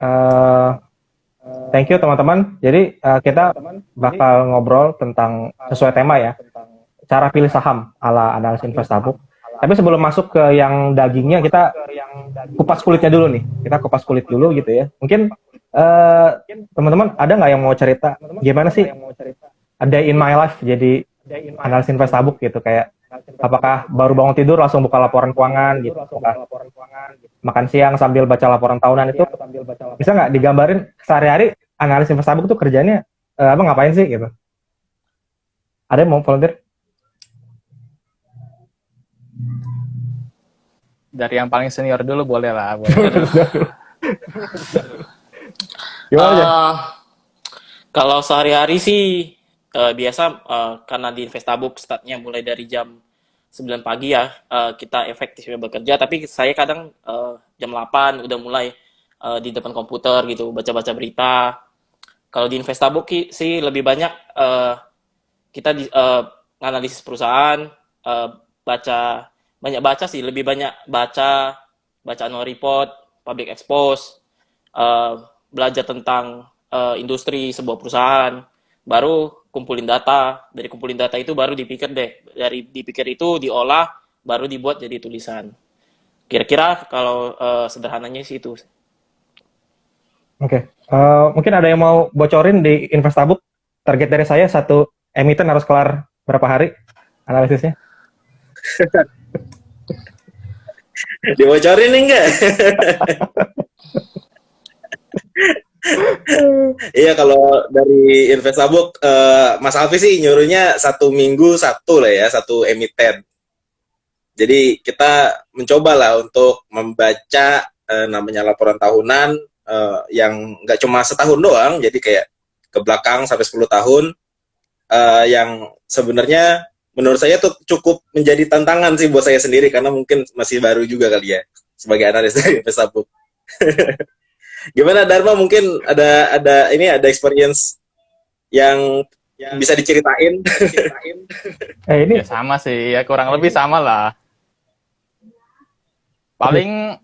Eh, Thank you teman-teman. Jadi kita bakal ngobrol tentang sesuai tema ya, cara pilih saham ala analis investabook. Tapi sebelum masuk ke yang dagingnya, kita kupas kulitnya dulu nih. Kita kupas kulit dulu gitu ya. Mungkin eh, teman-teman ada nggak yang mau cerita gimana sih a day in my life jadi analis investabook gitu, kayak apakah baru bangun tidur langsung buka laporan keuangan gitu, apakah makan siang sambil baca laporan tahunan itu, bisa nggak digambarin sehari-hari analis investabook tuh kerjanya apa, ngapain sih gitu? Ada yang mau volunteer? Dari yang paling senior dulu boleh lah, boleh. Gimana aja? Eh, Kalau sehari-hari sih biasa karena di Investabuk startnya mulai dari jam 9 pagi ya, kita efektifnya bekerja, tapi saya kadang jam 8 udah mulai di depan komputer gitu, baca-baca berita. Kalau di Investabuk sih lebih banyak kita analisis perusahaan, eh, baca banyak baca sih, lebih banyak baca annual report, public expose, eh, belajar tentang industri sebuah perusahaan, baru kumpulin data. Dari kumpulin data itu baru dipikir deh, dari dipikir itu diolah, baru dibuat jadi tulisan. Kira-kira kalau sederhananya sih itu. Oke. Mungkin ada yang mau bocorin di investabook, target dari saya satu emiten harus kelar berapa hari analisisnya? Dibocorin nih enggak? Iya, kalau dari Investabuk, Mas Alfi sih nyuruhnya 1 minggu satu lah ya, satu emiten. Jadi kita mencoba lah untuk membaca namanya laporan tahunan yang nggak cuma setahun doang, jadi kayak ke belakang sampai 10 tahun, yang sebenarnya menurut saya tuh cukup menjadi tantangan sih buat saya sendiri, karena mungkin masih baru juga kali ya sebagai analis dari Investabuk. Gimana Dharma, mungkin ada experience yang bisa diceritain? Ini Ya sama sih, ya kurang lebih sama lah. Paling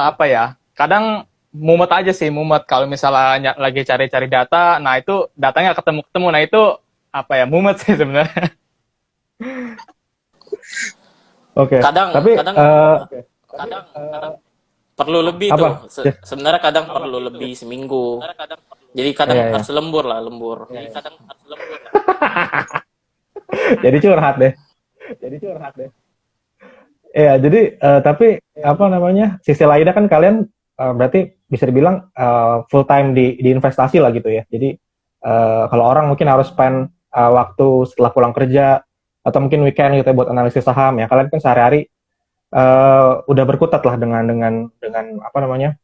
apa ya? Kadang mumet aja sih, mumet kalau misalnya lagi cari-cari data, nah itu datanya ketemu-ketemu, nah itu apa ya, mumet sih sebenarnya. oke. Kadang Tapi kadang kadang perlu lebih tuh. apa? Yes. Sebenarnya kadang perlu lebih seminggu. Jadi kadang Iya, iya. harus lembur lah, lembur. Jadi kadang harus lembur. Jadi curhat deh. Iya, jadi tapi apa namanya? Sisi lainnya kan kalian berarti bisa dibilang full time di investasi lah gitu ya. Jadi kalau orang mungkin harus spend waktu setelah pulang kerja atau mungkin weekend gitu ya buat analisis saham ya. Kalian kan sehari-hari udah berkutat lah dengan apa namanya?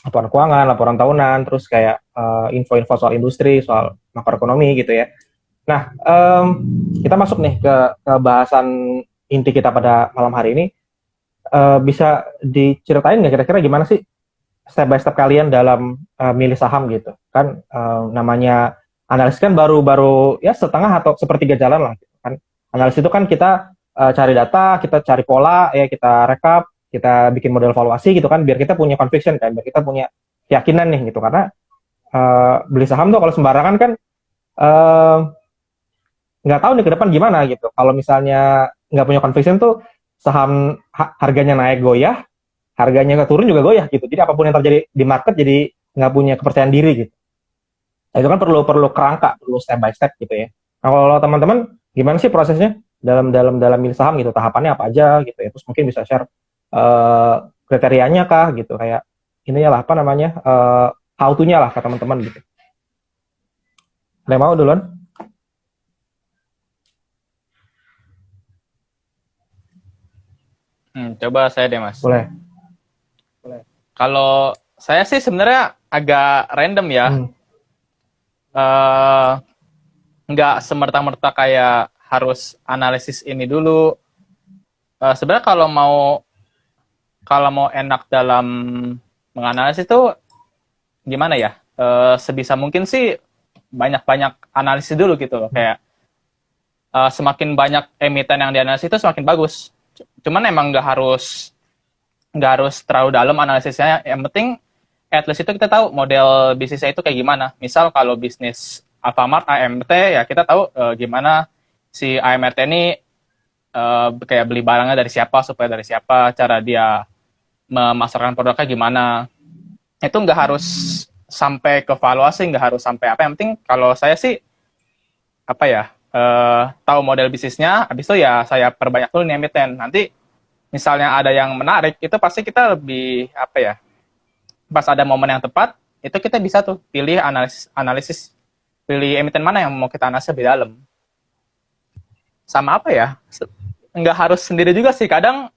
Laporan keuangan, laporan tahunan, terus kayak info-info soal industri, soal makroekonomi gitu ya. Nah, kita masuk nih ke bahasan inti kita pada malam hari ini. Bisa diceritain nggak kira-kira gimana sih step by step kalian dalam milih saham gitu? Kan namanya analis kan baru-baru ya setengah atau sepertiga jalan lah gitu kan. Analis itu kan kita cari data, kita cari pola, ya kita rekap, kita bikin model valuasi gitu kan, biar kita punya conviction kan, biar kita punya keyakinan nih gitu. Karena beli saham tuh kalau sembarangan kan eh, nggak tahu nih ke depan gimana gitu. Kalau misalnya nggak punya conviction tuh saham harganya naik goyah, harganya turun juga goyah gitu. Jadi apapun yang terjadi di market jadi nggak punya kepercayaan diri gitu. Nah, itu kan perlu perlu kerangka, perlu step by step gitu ya. Nah, kalau teman-teman gimana sih prosesnya dalam milih saham gitu, tahapannya apa aja gitu ya. Terus mungkin bisa share eh, kriterianya kah gitu, kayak ini lah apa namanya how to-nya lah ke teman-teman gitu. Ada yang mau duluan? Coba saya deh Mas. Boleh. Kalau saya sih sebenarnya agak random ya. Hmm. Eh, nggak semerta-merta kayak harus analisis ini dulu. Sebenarnya kalau mau enak dalam menganalisis itu gimana ya? Sebisa mungkin sih banyak-banyak analisis dulu gitu loh. Kayak semakin banyak emiten yang dianalisis itu semakin bagus. Cuman emang nggak harus terlalu dalam analisisnya. Yang penting at least itu kita tahu model bisnisnya itu kayak gimana. Misal kalau bisnis Alfamart AMRT ya kita tahu gimana si AMRT ini kayak beli barangnya dari siapa, supaya dari siapa, cara dia memasarkan produknya gimana. Itu nggak harus sampai ke valuasi, nggak harus sampai apa. Yang penting kalau saya sih apa ya, tahu model bisnisnya, habis itu ya saya perbanyak dulu nih emiten. Nanti misalnya ada yang menarik, itu pasti kita lebih apa ya, pas ada momen yang tepat, itu kita bisa tuh pilih analisis pilih emiten mana yang mau kita analisis lebih dalam. Sama apa ya, nggak harus sendiri juga sih, kadang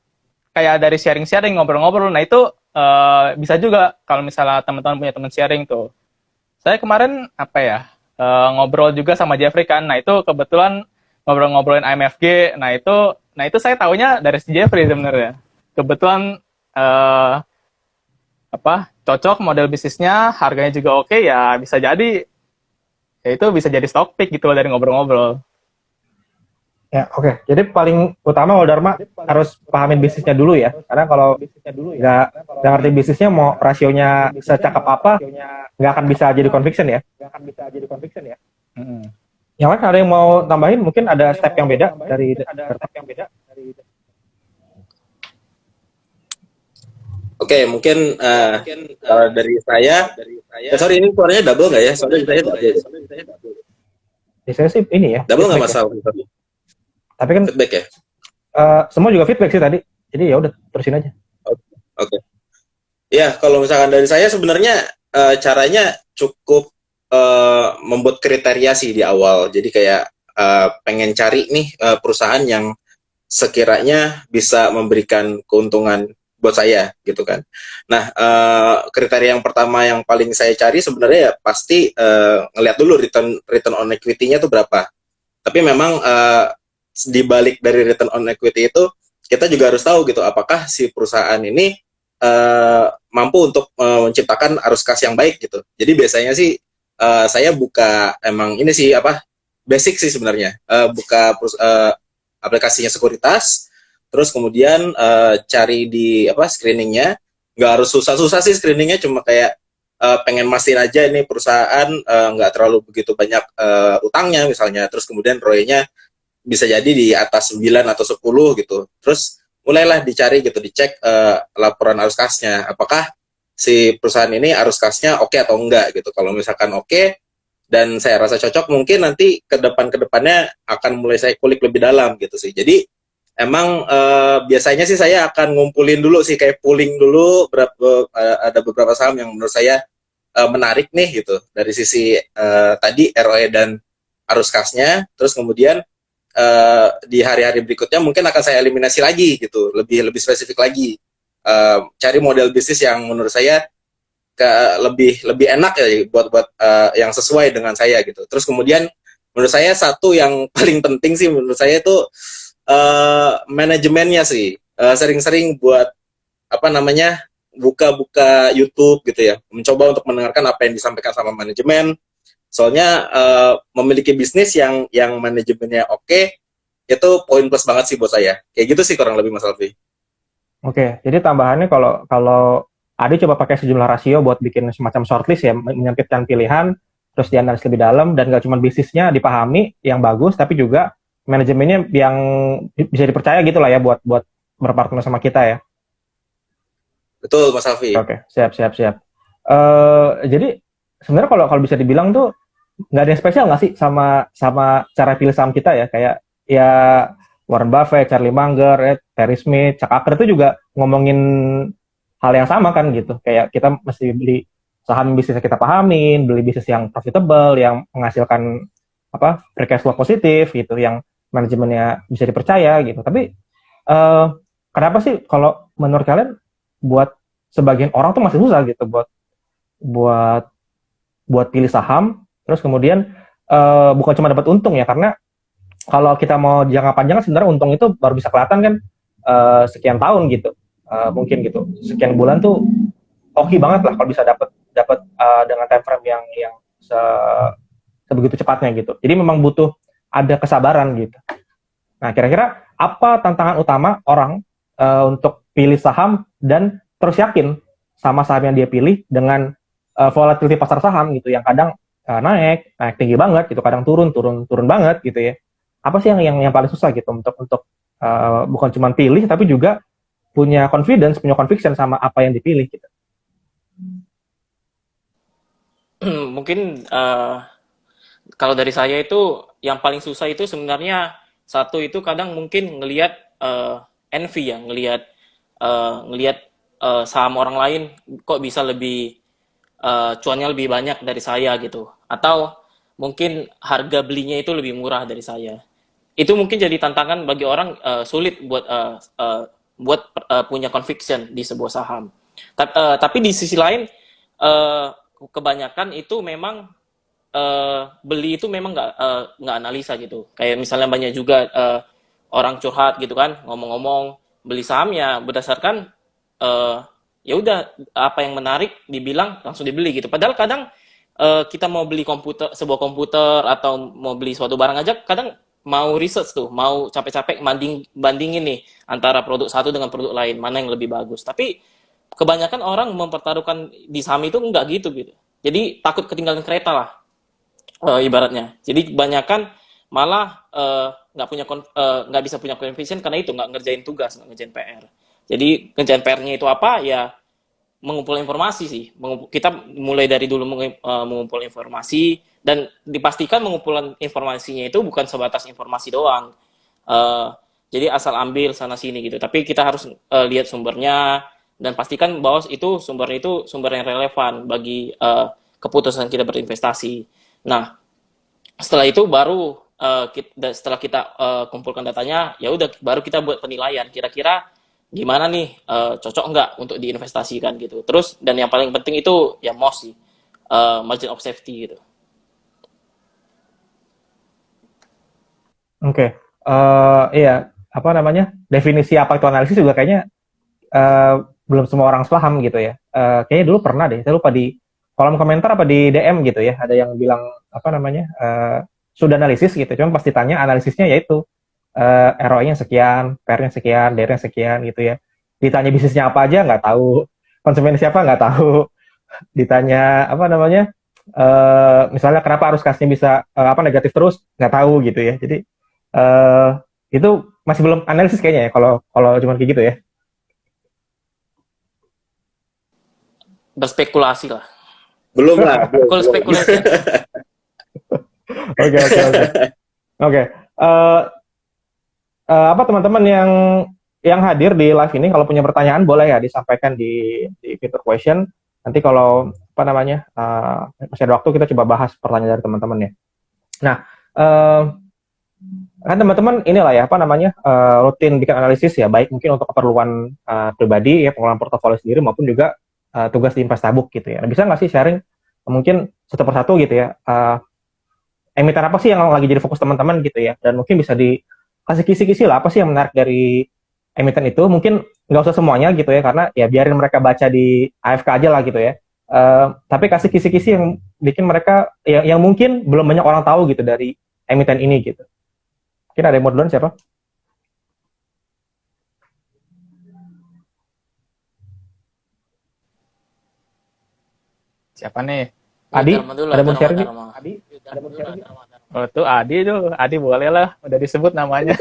kayak dari sharing-sharing, ngobrol-ngobrol, nah itu bisa juga kalau misalnya teman-teman punya teman sharing tuh. Saya kemarin apa ya, ngobrol juga sama Jeffrey kan, nah itu kebetulan ngobrol-ngobrolin IMFG, nah itu saya taunya dari si Jeffrey sebenarnya. Kebetulan cocok model bisnisnya, harganya juga oke, ya bisa jadi, ya itu bisa jadi stock pick gitu loh dari ngobrol-ngobrol. Ya, oke. Jadi paling utama Dharma harus pahamin bisnisnya dulu ya. Karena kalau nggak ngerti bisnisnya, mau rasionya secakap apa, nggak akan bisa jadi conviction ya. Yang lain ada yang mau tambahin? Mungkin ada step yang beda dari Oke, mungkin kalau dari saya, sorry ini suaranya double nggak ya? Soalnya saya double. Biasanya sih ini ya. Double nggak masalah. Tapi kan Feedback ya? semua juga feedback sih tadi. Jadi ya udah terusin aja. Oke. Ya, kalau misalkan dari saya sebenarnya caranya cukup membuat kriteria sih di awal. Jadi kayak pengen cari nih perusahaan yang sekiranya bisa memberikan keuntungan buat saya gitu kan. Nah, kriteria yang pertama yang paling saya cari sebenarnya ya pasti ngelihat dulu return on equity-nya tuh berapa. Tapi memang di balik dari return on equity itu kita juga harus tahu gitu apakah si perusahaan ini mampu untuk menciptakan arus kas yang baik gitu. Jadi biasanya sih saya buka emang ini sih basic sih sebenarnya, buka aplikasinya sekuritas, terus kemudian cari di screeningnya. Nggak harus susah-susah sih screeningnya, cuma kayak pengen mastiin aja ini perusahaan nggak terlalu begitu banyak utangnya misalnya, terus kemudian ROE-nya bisa jadi di atas 9 atau 10 gitu. Terus mulailah dicari gitu, dicek laporan arus kasnya. Apakah si perusahaan ini arus kasnya oke atau enggak gitu. Kalau misalkan oke, dan saya rasa cocok, mungkin nanti ke depannya akan mulai saya kulik lebih dalam gitu sih. Jadi emang biasanya sih saya akan ngumpulin dulu sih, kayak pooling dulu ada beberapa saham yang menurut saya menarik nih gitu. Dari sisi tadi ROE dan arus kasnya, terus kemudian di hari-hari berikutnya mungkin akan saya eliminasi lagi gitu, lebih spesifik lagi, cari model bisnis yang menurut saya lebih enak ya buat yang sesuai dengan saya gitu. Terus kemudian menurut saya satu yang paling penting sih menurut saya itu manajemennya sih, sering-sering buat buka YouTube gitu ya, mencoba untuk mendengarkan apa yang disampaikan sama manajemen. Soalnya memiliki bisnis yang manajemennya oke, itu poin plus banget sih buat saya. Kayak gitu sih kurang lebih Mas Alfi. Oke, jadi tambahannya kalau Adi coba pakai sejumlah rasio buat bikin semacam shortlist ya, menyempitkan pilihan, terus dianalisis lebih dalam, dan nggak cuma bisnisnya dipahami yang bagus, tapi juga manajemennya yang bisa dipercaya gitu lah ya buat berpartner sama kita ya. Betul Mas Alfi. Oke, siap. Jadi sebenarnya kalau bisa dibilang tuh nggak ada yang spesial nggak sih sama cara pilih saham kita ya, kayak ya Warren Buffett, Charlie Munger, Terry Smith, Chuck Akre itu juga ngomongin hal yang sama kan gitu, kayak kita mesti beli saham bisnis yang kita pahamin, beli bisnis yang profitable, yang menghasilkan free cash flow positif gitu, yang manajemennya bisa dipercaya gitu. Tapi kenapa sih kalau menurut kalian buat sebagian orang tuh masih susah gitu buat pilih saham, terus kemudian bukan cuma dapat untung ya, karena kalau kita mau jangka panjang sebenarnya untung itu baru bisa kelihatan kan sekian tahun gitu, mungkin gitu, sekian bulan tuh oke banget lah kalau bisa dapat dengan time frame yang sebegitu cepatnya gitu. Jadi memang butuh ada kesabaran gitu. Nah, kira-kira apa tantangan utama orang untuk pilih saham dan terus yakin sama saham yang dia pilih dengan volatility pasar saham gitu, yang kadang naik tinggi banget gitu, kadang turun banget gitu ya. Apa sih yang paling susah gitu untuk bukan cuma pilih tapi juga punya confidence, punya conviction sama apa yang dipilih gitu. Mungkin kalau dari saya itu yang paling susah itu sebenarnya satu itu kadang mungkin ngelihat envy ya, ngelihat saham orang lain kok bisa lebih cuannya lebih banyak dari saya gitu, atau mungkin harga belinya itu lebih murah dari saya. Itu mungkin jadi tantangan bagi orang, sulit buat punya conviction di sebuah saham. Tapi di sisi lain, eh, kebanyakan itu memang beli itu memang nggak analisa gitu. Kayak misalnya banyak juga orang curhat gitu kan, ngomong-ngomong beli saham ya berdasarkan eh, ya udah apa yang menarik dibilang langsung dibeli gitu. Padahal kadang kita mau beli sebuah komputer atau mau beli suatu barang aja, kadang mau research tuh, mau capek-capek bandingin nih antara produk satu dengan produk lain, mana yang lebih bagus. Tapi kebanyakan orang mempertaruhkan di saham itu enggak gitu gitu. Jadi takut ketinggalan kereta lah, ibaratnya. Jadi kebanyakan malah nggak bisa punya confidence karena itu nggak ngerjain tugas, nggak ngerjain PR. Jadi ngerjain PR-nya itu apa ya, mengumpul informasi sih. Kita mulai dari dulu mengumpul informasi, dan dipastikan mengumpulan informasinya itu bukan sebatas informasi doang. Jadi asal ambil sana sini gitu. Tapi kita harus lihat sumbernya dan pastikan bahwa itu sumber yang relevan bagi keputusan kita berinvestasi. Nah, setelah itu baru setelah kita kumpulkan datanya, ya udah baru kita buat penilaian kira-kira gimana nih, cocok nggak untuk diinvestasikan gitu. Terus dan yang paling penting itu ya MOS sih, margin of safety gitu. Oke, iya, apa namanya, definisi apa itu analisis juga kayaknya belum semua orang paham gitu ya. Kayaknya dulu pernah deh, saya lupa di kolom komentar apa di DM gitu ya, ada yang bilang apa namanya, sudah analisis gitu, cuman pas ditanya analisisnya yaitu ROI-nya sekian, PR-nya sekian, DR-nya sekian gitu ya. Ditanya bisnisnya apa aja nggak tahu, konsumen siapa nggak tahu. Ditanya apa namanya, misalnya kenapa arus kasnya bisa apa negatif terus nggak tahu gitu ya. Jadi itu masih belum analisis kayaknya ya, kalau cuma kayak gitu ya. Berspekulasi lah. Belum lah. Kalau spekulasi. Oke. Oke. Apa teman-teman yang hadir di live ini kalau punya pertanyaan boleh ya disampaikan di fitur question. Nanti kalau apa namanya masih ada waktu kita coba bahas pertanyaan dari teman-teman ya. Nah, kan teman-teman inilah ya apa namanya rutin bikin analisis ya, baik mungkin untuk keperluan pribadi ya, pengelolaan portofolio sendiri maupun juga tugas di Investabook gitu ya. Bisa nggak sih sharing mungkin satu persatu gitu ya, emiten apa sih yang lagi jadi fokus teman-teman gitu ya, dan mungkin bisa dikasih kisi-kisi lah apa sih yang menarik dari emiten itu. Mungkin nggak usah semuanya gitu ya, karena ya biarin mereka baca di AFK aja lah gitu ya. Tapi kasih kisi-kisi yang bikin mereka yang mungkin belum banyak orang tahu gitu dari emiten ini gitu. Mungkin ada yang mau duluan, siapa? Siapa nih? Adi, ada mau sharing? Adi, ada mau sharing? Oh, tuh Adi tuh. Adi boleh lah. Udah disebut namanya.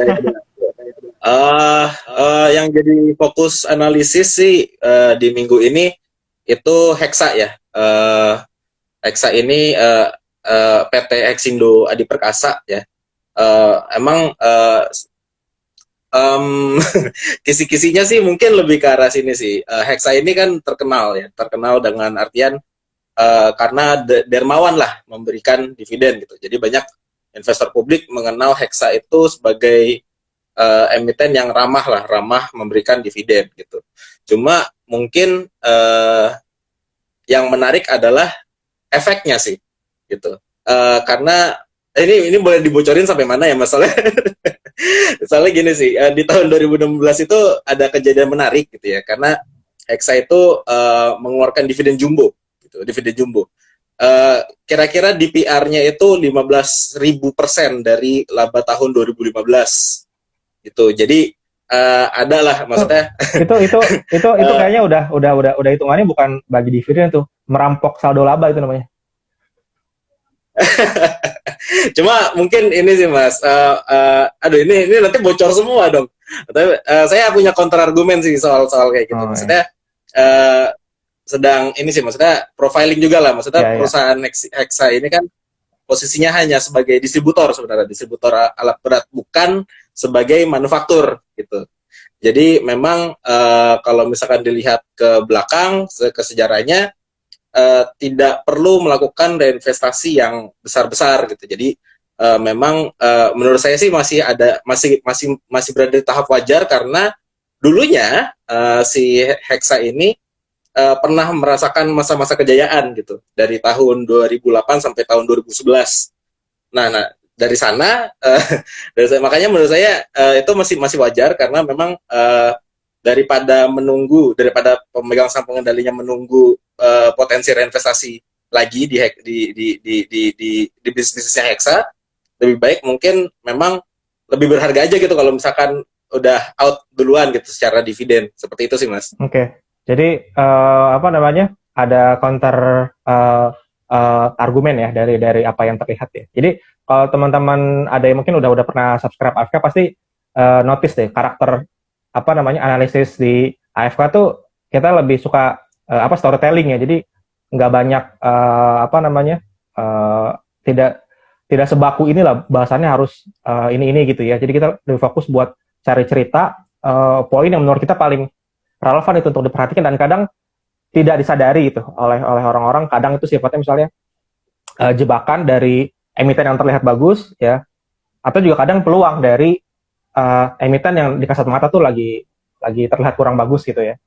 Yang jadi fokus analisis sih di minggu ini itu Hexa ya. Hexa ini PT Hexindo Adi Perkasa ya. Emang kisi-kisinya sih mungkin lebih ke arah sini sih. Hexa ini kan terkenal dengan artian karena dermawan lah memberikan dividen gitu. Jadi banyak investor publik mengenal Hexa itu sebagai emiten yang ramah memberikan dividen gitu. Cuma mungkin yang menarik adalah efeknya sih gitu. Karena ini boleh dibocorin sampai mana ya masalahnya? Misalnya gini sih, di tahun 2016 itu ada kejadian menarik gitu ya, karena Hexa itu mengeluarkan dividen jumbo. Dividen jumbo. Kira-kira DPR-nya itu 15.000% dari laba tahun 2015. Gitu. Jadi ada lah, maksudnya Itu kayaknya udah hitungannya bukan bagi dividen tuh, merampok saldo laba itu namanya. cuma mungkin ini sih Mas, aduh ini nanti bocor semua dong. Tapi saya punya counter argumen sih soal kayak gitu. Oh, Maksudnya eh, sedang ini sih, maksudnya profiling juga lah. Maksudnya Ya, ya. perusahaan Hexa ini kan posisinya hanya sebagai distributor sebenarnya, distributor alat berat, bukan sebagai manufaktur gitu. Jadi memang kalau misalkan dilihat ke belakang, ke sejarahnya, tidak perlu melakukan reinvestasi yang besar-besar gitu. Jadi memang menurut saya sih masih berada di tahap wajar, karena dulunya si Hexa ini pernah merasakan masa-masa kejayaan gitu dari tahun 2008 sampai tahun 2011. Nah dari sana makanya menurut saya itu masih wajar, karena memang daripada pemegang saham pengendalinya menunggu potensi reinvestasi lagi di bisnisnya Hexa, lebih baik mungkin memang lebih berharga aja gitu kalau misalkan udah out duluan gitu secara dividen. Seperti itu sih Mas. Oke. Jadi apa namanya? Ada counter argumen ya dari apa yang terlihat ya. Jadi kalau teman-teman ada yang mungkin udah pernah subscribe AFK, pasti notice deh karakter apa namanya analisis di AFK tuh kita lebih suka storytelling ya. Jadi nggak banyak apa namanya tidak sebaku inilah bahasannya harus ini gitu ya. Jadi kita lebih fokus buat cari cerita poin yang menurut kita paling relevan itu untuk diperhatikan, dan kadang tidak disadari itu oleh orang-orang. Kadang itu sifatnya misalnya jebakan dari emiten yang terlihat bagus ya, atau juga kadang peluang dari emiten yang di kasat mata tuh lagi terlihat kurang bagus gitu ya.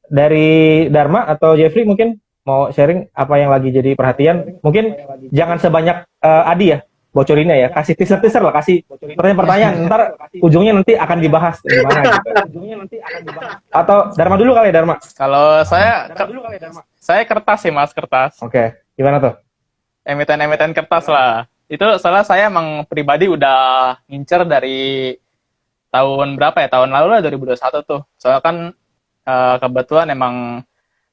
Dari Dharma atau Jeffrey mungkin mau sharing apa yang lagi jadi perhatian. Mungkin jangan sebanyak Adi ya bocorinnya ya, kasih teaser lah, kasih pertanyaan, ntar ujungnya nanti akan dibahas gimana gitu. Atau Dharma dulu kali ya, Dharma. Kalau saya kertas sih Mas, kertas. Oke, gimana tuh? Emiten-emiten kertas lah. Itu soalnya saya emang pribadi udah ngincer dari tahun berapa ya? Tahun lalu lah, 2021 tuh. Soalnya kan kebetulan emang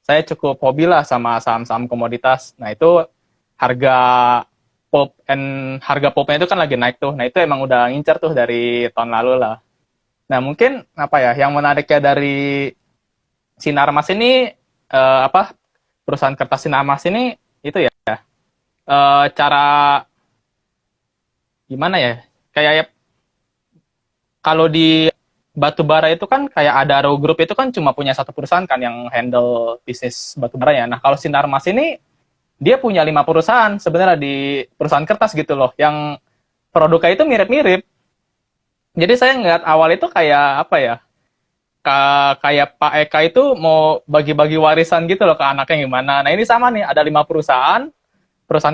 saya cukup hobi lah sama saham-saham komoditas. Nah itu harga pulpnya itu kan lagi naik tuh. Nah itu emang udah ngincer tuh dari tahun lalu lah. Nah mungkin apa ya yang menariknya dari Sinarmas ini perusahaan kertas Sinarmas ini itu ya cara gimana ya, kayak kalau di batubara itu kan kayak Adaro Group itu kan cuma punya satu perusahaan kan yang handle bisnis batubara ya. Nah kalau Sinarmas ini dia punya 5 perusahaan sebenarnya di perusahaan kertas gitu loh, yang produknya itu mirip-mirip. Jadi saya ngeliat awal itu kayak apa ya, kayak Pak Eka itu mau bagi-bagi warisan gitu loh ke anaknya gimana. Nah ini sama nih, ada 5 perusahaan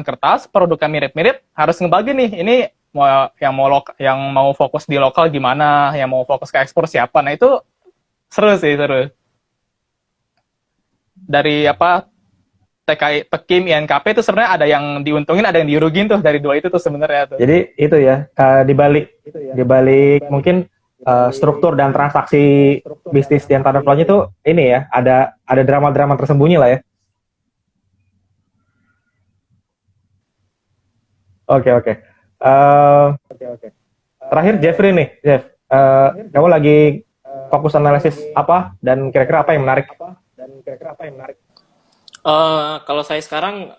kertas, produknya mirip-mirip, harus ngebagi nih, ini yang mau fokus di lokal gimana, yang mau fokus ke ekspor siapa. Nah itu seru. Dari TKI, Tekim, INKP itu sebenarnya ada yang diuntungin, ada yang dirugin tuh dari dua itu tuh sebenarnya tuh. Jadi itu ya, di balik mungkin struktur dan transaksi bisnis di antara keduanya itu ini ya, ada drama-drama tersembunyi lah ya. Oke. Terakhir Jeffrey nih, Jeff. Kamu lagi fokus analisis apa dan kira-kira apa yang menarik? Kalau saya sekarang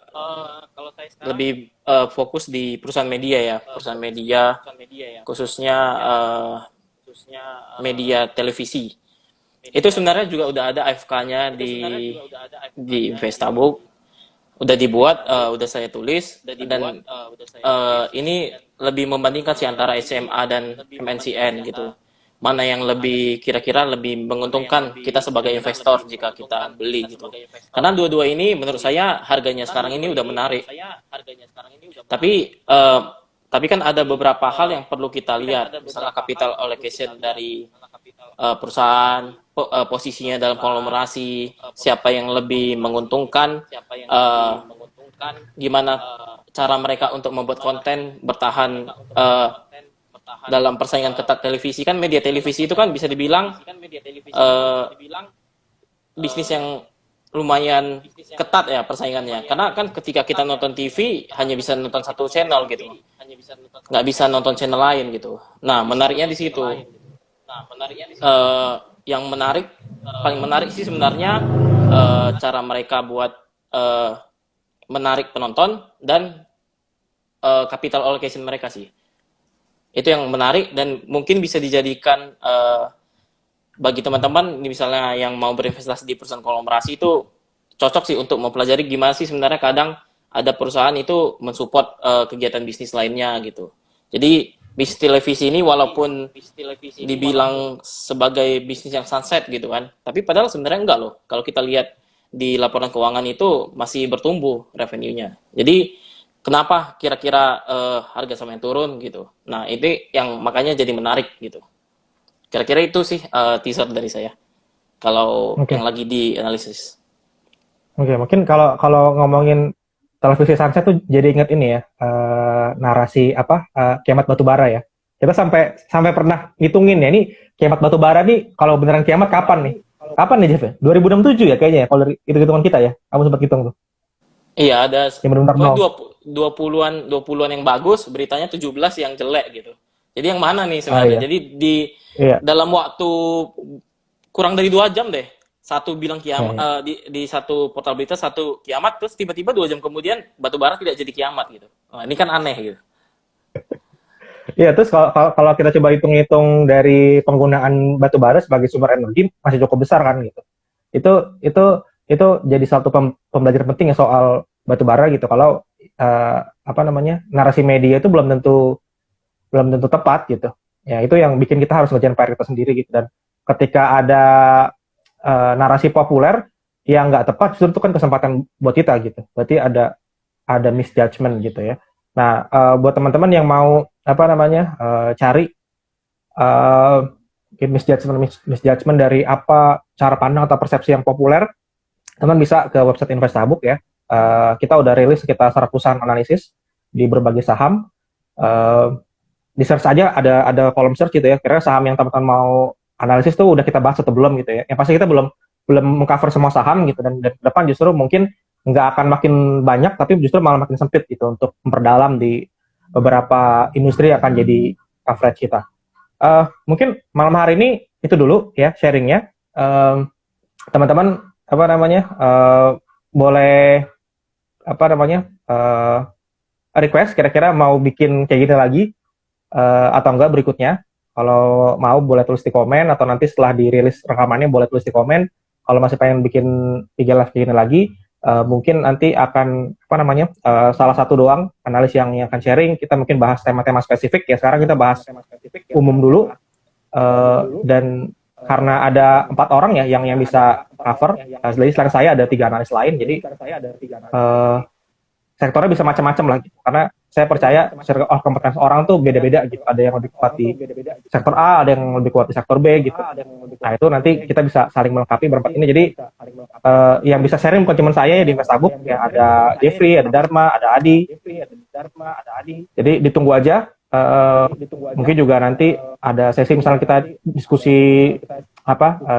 lebih fokus di perusahaan media ya, khususnya media televisi. Itu sebenarnya juga udah ada AFK-nya di Investabook, udah dibuat, udah saya tulis, dan ini lebih membandingkan sih antara SMA dan MNCN gitu. Mana yang kira-kira lebih menguntungkan kita sebagai investor jika kita beli gitu. Karena dua-dua ini menurut saya harganya sekarang ini udah menarik. Tapi kan ada beberapa hal yang perlu kita lihat, misalnya capital allocation dari perusahaan, posisinya dalam konglomerasi, siapa yang lebih menguntungkan, gimana cara mereka untuk membuat konten bertahan dalam persaingan ketat televisi. Kan media televisi itu kan bisa dibilang bisnis yang lumayan ketat ya persaingannya. Karena kan ketika kita nonton TV hanya bisa nonton satu channel gitu, nggak bisa nonton channel lain gitu. Nah menariknya di situ. Yang menarik, paling menarik sih sebenarnya cara mereka buat menarik penonton dan capital allocation mereka sih. Itu yang menarik dan mungkin bisa dijadikan bagi teman-teman misalnya yang mau berinvestasi di perusahaan konglomerasi itu cocok sih untuk mempelajari gimana sih sebenarnya kadang ada perusahaan itu mensupport kegiatan bisnis lainnya gitu. Jadi bisnis televisi ini walaupun dibilang sebagai bisnis yang sunset gitu kan, tapi padahal sebenarnya enggak loh. Kalau kita lihat di laporan keuangan itu masih bertumbuh revenue-nya. Jadi kenapa kira-kira harga sama yang turun gitu. Nah itu yang makanya jadi menarik gitu. Kira-kira itu sih teaser dari saya. Kalau yang lagi di analisis. Oke, mungkin kalau ngomongin televisi sunset tuh jadi inget ini ya, narasi kiamat batubara ya. Kita sampai pernah ngitungin ya, ini kiamat batubara nih kalau beneran kiamat kapan nih? Kapan nih Jeff ya? 2067 ya kayaknya ya, kalau dari hitung-hitungan kita ya. Kamu sempat hitung tuh. Iya, ada Yang benar-benar 20-an yang bagus, beritanya 17 yang jelek gitu. Jadi yang mana nih sebenarnya? iya. Jadi dalam waktu kurang dari 2 jam deh. Satu bilang kiamat di satu portal berita satu kiamat, terus tiba-tiba 2 jam kemudian batu bara tidak jadi kiamat gitu. Nah, ini kan aneh gitu. Iya, terus kalau kita coba hitung-hitung dari penggunaan batu bara sebagai sumber energi masih cukup besar kan gitu. Itu jadi satu pembelajaran penting ya soal batu bara gitu. Kalau narasi media itu belum tentu tepat gitu. Ya itu yang bikin kita harus ngerjain PR kita sendiri gitu. Dan ketika ada narasi populer yang nggak tepat, justru itu kan kesempatan buat kita gitu. Berarti ada misjudgment gitu ya. Nah, buat teman-teman yang mau cari misjudgment dari apa cara pandang atau persepsi yang populer, teman bisa ke website Investabuk ya. Kita udah rilis sekitar 100-an analisis di berbagai saham. Di search aja ada kolom search gitu ya. Kira-kira saham yang teman-teman mau analisis tuh udah kita bahas atau belum gitu ya. Yang pasti kita belum mengcover semua saham gitu, dan ke depan justru mungkin nggak akan makin banyak, tapi justru malah makin sempit gitu untuk memperdalam di beberapa industri yang akan jadi coverage kita. Mungkin malam hari ini itu dulu ya sharingnya. Teman-teman boleh request kira-kira mau bikin kayak gini lagi atau enggak berikutnya. Kalau mau boleh tulis di komen, atau nanti setelah dirilis rekamannya boleh tulis di komen. Kalau masih pengen bikin 3 live kayak gini lagi, mungkin nanti akan salah satu doang analis yang akan sharing. Kita mungkin bahas tema-tema spesifik ya. Sekarang kita bahas umum dulu, dan karena ada 4 orang ya yang bisa cover. Jadi selain saya ada 3 analis lain, jadi sektornya bisa macam-macam lah gitu. Karena saya percaya kompetensi orang tuh beda-beda gitu. Ada yang lebih kuat di sektor A, ada yang lebih kuat di sektor B gitu. Nah itu nanti kita bisa saling melengkapi berempat ini. Jadi yang bisa sharing bukan cuma saya ya di Investabuk ya, ada Jeffrey, ada Dharma, ada Adi. Jadi ditunggu aja. Mungkin juga nanti ada sesi misalnya kita diskusi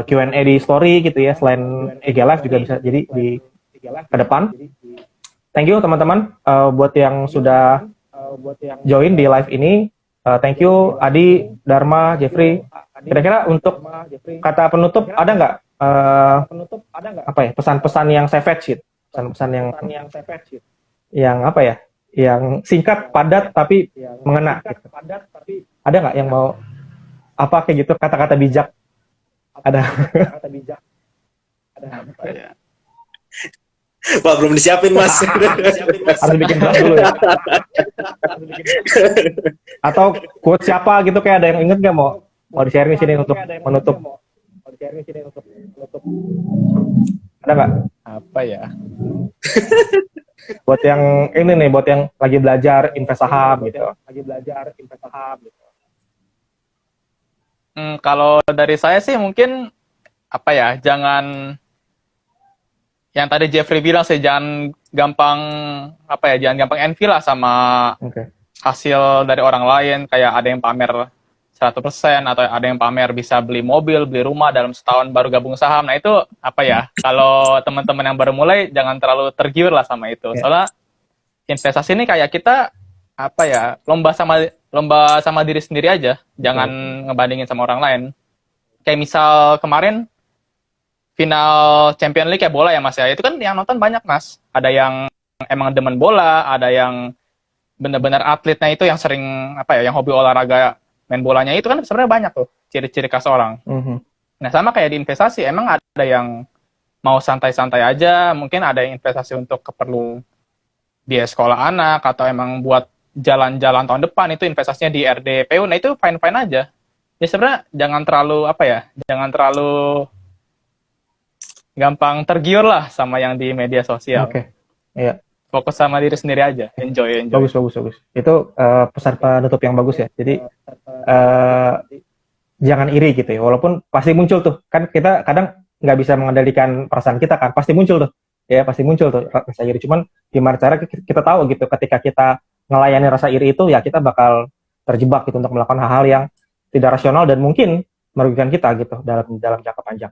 Q&A di story gitu ya, selain IG Live juga bisa jadi di ke depan. Thank you teman-teman buat yang sudah join di live ini. Thank you Adi, Dharma, Jeffrey. Kira-kira untuk kata penutup ada nggak pesan-pesan yang savage gitu? Pesan-pesan yang yang singkat, padat tapi mengena gitu. Ada nggak yang mau kayak gitu, kata-kata bijak? Ada. Wah, belum disiapin Mas. Harus bikin draft dulu ya. Atau quote siapa gitu, kayak ada yang inget nggak mau di-sharing di sini untuk menutup? Ada nggak? Apa ya? Buat yang ini nih, buat yang lagi belajar invest saham gitu. Kalau dari saya sih mungkin jangan, yang tadi Jeffrey bilang sih, jangan gampang envy lah sama hasil dari orang lain, kayak ada yang pamer 100% atau ada yang pamer bisa beli mobil, beli rumah dalam setahun baru gabung saham. Nah itu apa ya, kalau teman-teman yang baru mulai jangan terlalu tergiur lah sama itu. Soalnya investasi ini kayak kita apa ya, lomba sama diri sendiri aja, jangan ngebandingin sama orang lain. Kayak misal kemarin final Champions League kayak bola ya Mas ya, itu kan yang nonton banyak Mas. Ada yang emang demen bola, ada yang benar-benar atletnya itu yang sering apa ya, yang hobi olahraga main bolanya itu kan sebenarnya banyak tuh ciri-ciri khas orang. Nah sama kayak di investasi, emang ada yang mau santai-santai aja, mungkin ada yang investasi untuk keperluan biaya sekolah anak atau emang buat jalan-jalan tahun depan itu investasinya di RDPU. Nah itu fine-fine aja. Ya sebenarnya jangan terlalu apa ya, jangan terlalu gampang tergiur lah sama yang di media sosial. Oke. Iya. Fokus sama diri sendiri aja, enjoy. Bagus. Itu pesan penutup yang bagus ya. Jadi jangan iri gitu ya. Walaupun pasti muncul tuh. Kan kita kadang nggak bisa mengendalikan perasaan kita kan. Pasti muncul tuh. Ya pasti muncul tuh rasa iri. Cuman gimana cara kita tahu gitu. Ketika kita ngelayani rasa iri itu ya kita bakal terjebak gitu untuk melakukan hal-hal yang tidak rasional dan mungkin merugikan kita gitu dalam jangka panjang.